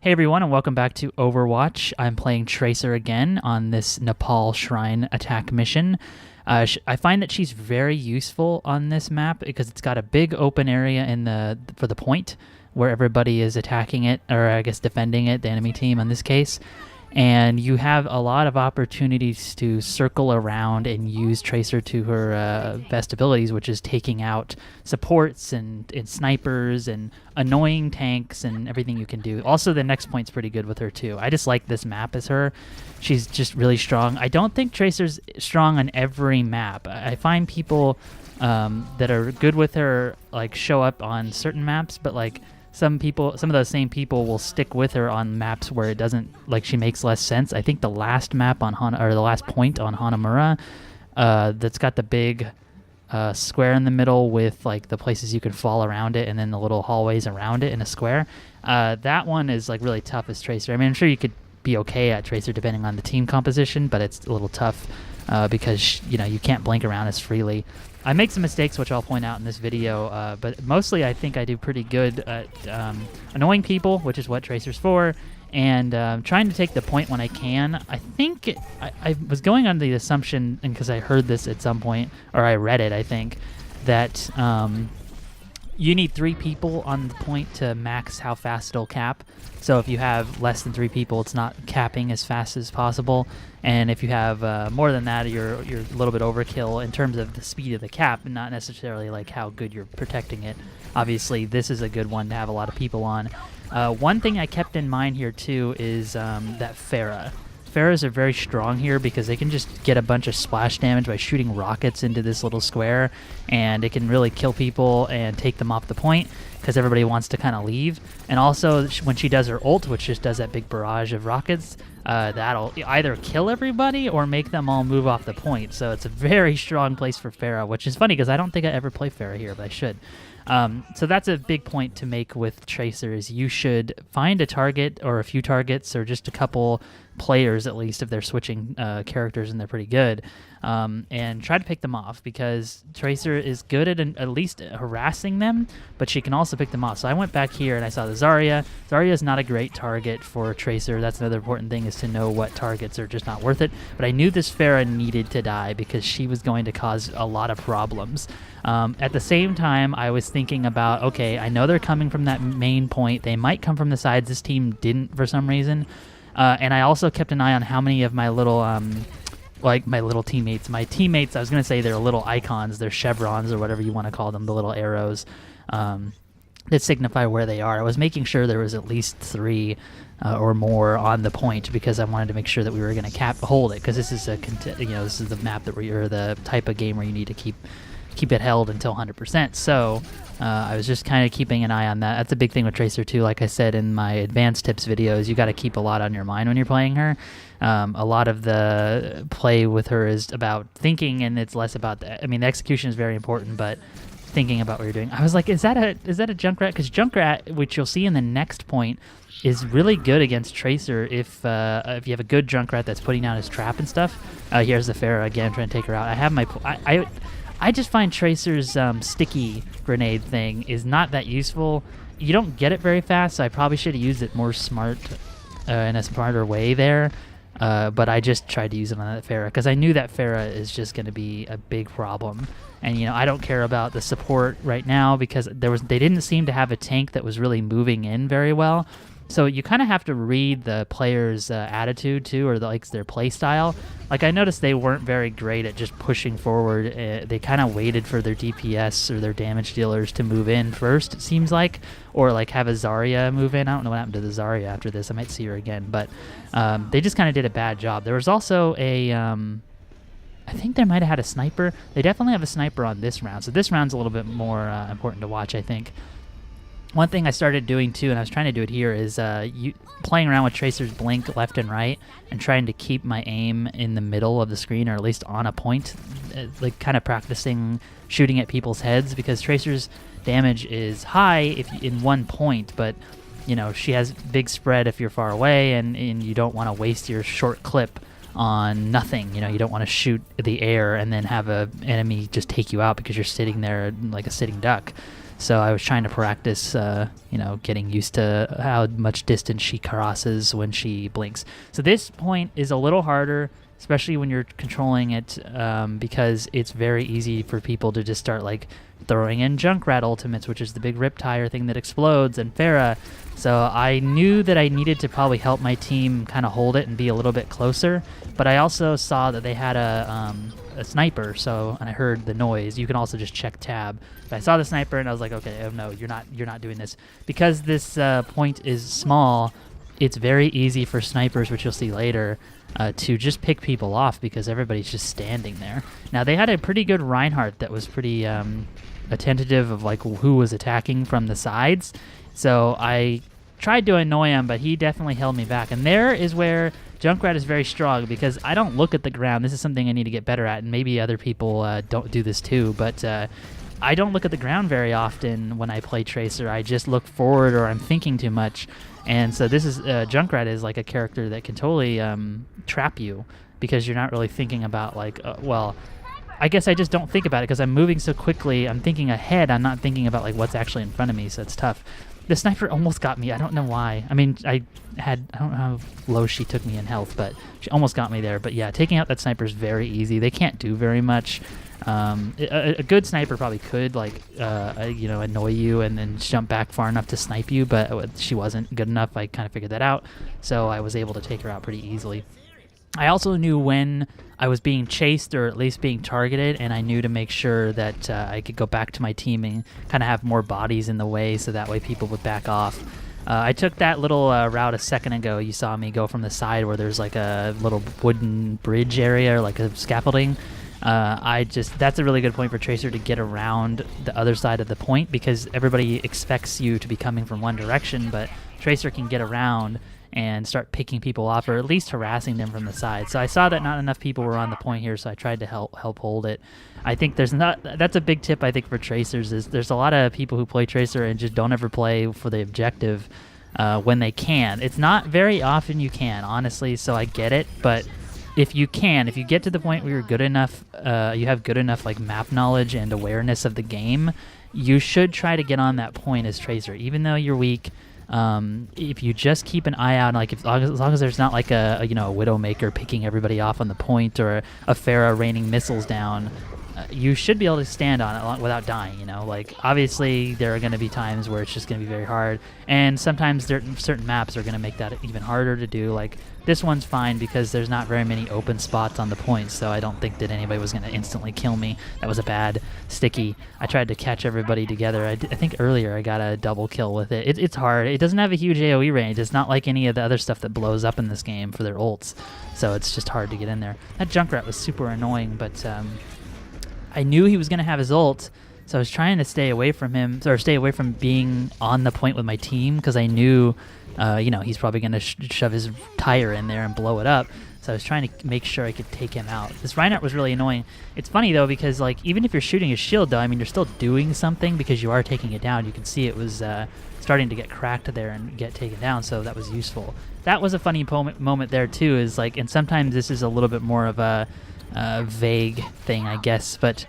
Hey everyone, and welcome back to Overwatch. I'm playing Tracer again on this Nepal Shrine attack mission. I find that she's very useful on this map because it's got a big open area for the point where everybody is attacking it, or I guess defending it, the enemy team in this case. And you have a lot of opportunities to circle around and use Tracer to her best abilities, which is taking out supports and snipers and annoying tanks and everything you can do. Also, the next point's pretty good with her too. I just like this map as her. She's just really strong. I don't think Tracer's strong on every map. I find people that are good with her like show up on certain maps, but like some of those same people will stick with her on maps where it doesn't, like, she makes less sense. I think the last map on the last point on Hanamura, that's got the big square in the middle with like the places you can fall around it and then the little hallways around it in a square. That one is like really tough as Tracer. I mean, I'm sure you could be okay at Tracer depending on the team composition, but it's a little tough because you can't blink around as freely. I make some mistakes, which I'll point out in this video, but mostly I think I do pretty good at annoying people, which is what Tracer's for, and trying to take the point when I can. I think I was going under the assumption, and because I heard this at some point, or I read it, I think, that you need 3 people on the point to max how fast it'll cap. So if you have less than 3 people, it's not capping as fast as possible. And if you have more than that, you're a little bit overkill in terms of the speed of the cap, and not necessarily like how good you're protecting it. Obviously, this is a good one to have a lot of people on. One thing I kept in mind here too is that Pharah. Pharahs are very strong here because they can just get a bunch of splash damage by shooting rockets into this little square, and it can really kill people and take them off the point because everybody wants to kind of leave. And also, when she does her ult, which just does that big barrage of rockets, that'll either kill everybody or make them all move off the point. So it's a very strong place for Pharah, which is funny because I don't think I ever play Pharah here, but I should. So that's a big point to make with Tracer, is you should find a target or a few targets or just a couple players at least if they're switching characters and they're pretty good, and try to pick them off, because Tracer is good at least harassing them, but she can also pick them off. So I went back here and I saw the Zarya. Zarya is not a great target for Tracer. That's another important thing, is to know what targets are just not worth it. But I knew this Pharah needed to die because she was going to cause a lot of problems. At the same time, I was thinking about, okay, I know they're coming from that main point. They might come from the sides. This team didn't for some reason. And I also kept an eye on how many of my little teammates. My teammates, I was going to say they're little icons. They're chevrons or whatever you want to call them, the little arrows that signify where they are. I was making sure there was at least 3 or more on the point, because I wanted to make sure that we were going to hold it, because this is this is the map or the type of game where you need to keep it held until 100%. So I was just kind of keeping an eye on that. That's a big thing with Tracer too. Like I said in my advanced tips videos, you got to keep a lot on your mind when you're playing her. A lot of the play with her is about thinking, and it's less about the execution is very important, but thinking about what you're doing. I was like, is that a Junkrat? Because Junkrat, which you'll see in the next point, is really good against Tracer if you have a good Junkrat that's putting down his trap and stuff. Here's the Pharah again, trying to take her out. I have my I just find Tracer's sticky grenade thing is not that useful. You don't get it very fast, so I probably should have used it more in a smarter way there. But I just tried to use it on that Pharah because I knew that Pharah is just going to be a big problem. And I don't care about the support right now because they didn't seem to have a tank that was really moving in very well. So you kind of have to read the player's attitude too, or their play style. Like, I noticed they weren't very great at just pushing forward. They kind of waited for their DPS or their damage dealers to move in first, it seems like, or like have a Zarya move in. I don't know what happened to the Zarya after this. I might see her again, but they just kind of did a bad job. There was also I think they might have had a sniper. They definitely have a sniper on this round, so this round's a little bit more important to watch, I think. One thing I started doing too, and I was trying to do it here, is playing around with Tracer's blink left and right and trying to keep my aim in the middle of the screen, or at least on a point, like kind of practicing shooting at people's heads, because Tracer's damage is high in one point, but she has big spread if you're far away, and you don't want to waste your short clip on nothing. You don't want to shoot the air and then have an enemy just take you out because you're sitting there like a sitting duck. So I was trying to practice, getting used to how much distance she crosses when she blinks. So this point is a little harder, especially when you're controlling it, because it's very easy for people to just start like throwing in Junkrat ultimates, which is the big Riptire thing that explodes, and Pharah. So I knew that I needed to probably help my team kind of hold it and be a little bit closer, but I also saw that they had a sniper, and I heard the noise. You can also just check tab. But I saw the sniper and I was like, okay, oh no, you're not doing this. Because this point is small, it's very easy for snipers, which you'll see later, to just pick people off because everybody's just standing there. Now they had a pretty good Reinhardt that was pretty attentive of like who was attacking from the sides. So I tried to annoy him, but he definitely held me back. And there is where Junkrat is very strong because I don't look at the ground. This is something I need to get better at, and maybe other people don't do this too, but I don't look at the ground very often when I play Tracer. I just look forward or I'm thinking too much. And so this is Junkrat is like a character that can totally trap you because you're not really thinking about like, I guess I just don't think about it because I'm moving so quickly. I'm thinking ahead. I'm not thinking about like what's actually in front of me, so it's tough. The sniper almost got me. I don't know why. I mean, I don't know how low she took me in health, but she almost got me there. But yeah, taking out that sniper is very easy. They can't do very much. A good sniper probably could annoy you and then jump back far enough to snipe you, but she wasn't good enough. I kind of figured that out, so I was able to take her out pretty easily. I also knew when I was being chased or at least being targeted, and I knew to make sure that I could go back to my team and kind of have more bodies in the way so that way people would back off. I took that little route a second ago. You saw me go from the side where there's like a little wooden bridge area or like a scaffolding. That's a really good point for Tracer to get around the other side of the point because everybody expects you to be coming from one direction, but Tracer can get around and start picking people off or at least harassing them from the side. So I saw that not enough people were on the point here, so I tried to help hold it. I think that's a big tip I think for Tracers is there's a lot of people who play Tracer and just don't ever play for the objective when they can. It's not very often you can, honestly, so I get it, but if you get to the point where you're good enough, you have good enough like map knowledge and awareness of the game, you should try to get on that point as Tracer, even though you're weak. If you just keep an eye out, like as long as there's not like a Widowmaker picking everybody off on the point or a Pharah raining missiles down, you should be able to stand on it without dying. Like obviously there are going to be times where it's just going to be very hard, and sometimes certain maps are going to make that even harder to do. Like this one's fine because there's not very many open spots on the points, so I don't think that anybody was going to instantly kill me. That was a bad sticky. I tried to catch everybody together. I think earlier I got a double kill with it. It's hard. It doesn't have a huge AoE range. It's not like any of the other stuff that blows up in this game for their ults, so it's just hard to get in there. That Junkrat was super annoying, but I knew he was going to have his ult, so I was trying to stay away from him, or stay away from being on the point with my team, because I knew, he's probably going to shove his tire in there and blow it up. So I was trying to make sure I could take him out. This Reinhardt was really annoying. It's funny, though, because like even if you're shooting his shield, though, I mean, you're still doing something because you are taking it down. You can see it was starting to get cracked there and get taken down, so that was useful. That was a funny moment there, too, is like, and sometimes this is a little bit more of a vague thing, I guess, but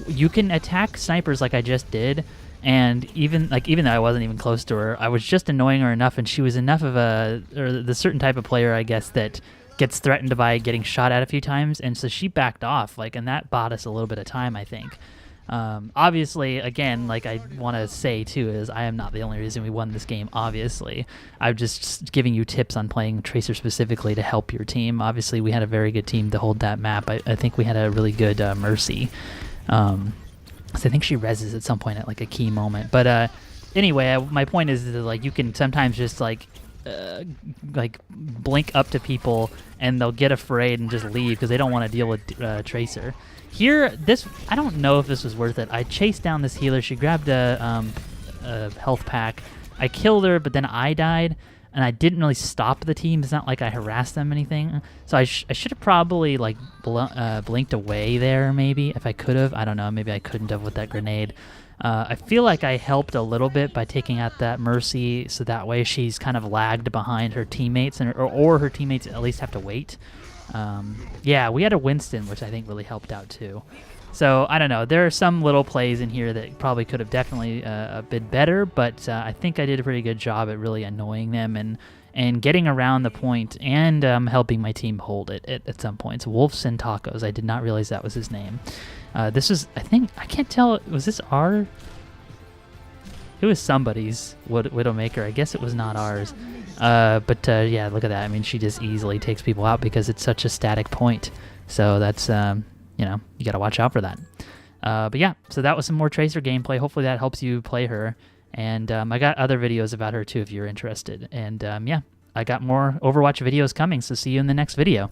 you can attack snipers like I just did, and even though I wasn't even close to her, I was just annoying her enough, and she was enough of the certain type of player, I guess, that gets threatened by getting shot at a few times, and so she backed off, and that bought us a little bit of time, I think. Obviously, again, like I want to say too, is I am not the only reason we won this game, obviously. I'm just giving you tips on playing Tracer specifically to help your team. Obviously, we had a very good team to hold that map. I think we had a really good Mercy. So I think she reses at some point at like a key moment. But anyway, my point is that like you can sometimes just like blink up to people and they'll get afraid and just leave because they don't want to deal with Tracer. Here, I don't know if this was worth it. I chased down this healer. She grabbed a health pack. I killed her, but then I died, and I didn't really stop the team. It's not like I harassed them or anything. So I should have probably like blinked away there, maybe, if I could have. I don't know. Maybe I couldn't have with that grenade. I feel like I helped a little bit by taking out that Mercy, so that way she's kind of lagged behind her teammates, or her teammates at least have to wait. Yeah, we had a Winston, which I think really helped out too. So I don't know. There are some little plays in here that probably could have definitely been better, but I think I did a pretty good job at really annoying them and getting around the point and helping my team hold it at some points. Wolves and Tacos. I did not realize that was his name. This is, I think, I can't tell. Was this our? It was somebody's Widowmaker. I guess it was not ours. But yeah, look at that. I mean, she just easily takes people out because it's such a static point. So that's, you know, you got to watch out for that. But yeah, so that was some more Tracer gameplay. Hopefully that helps you play her. And I got other videos about her too if you're interested. And yeah, I got more Overwatch videos coming. So see you in the next video.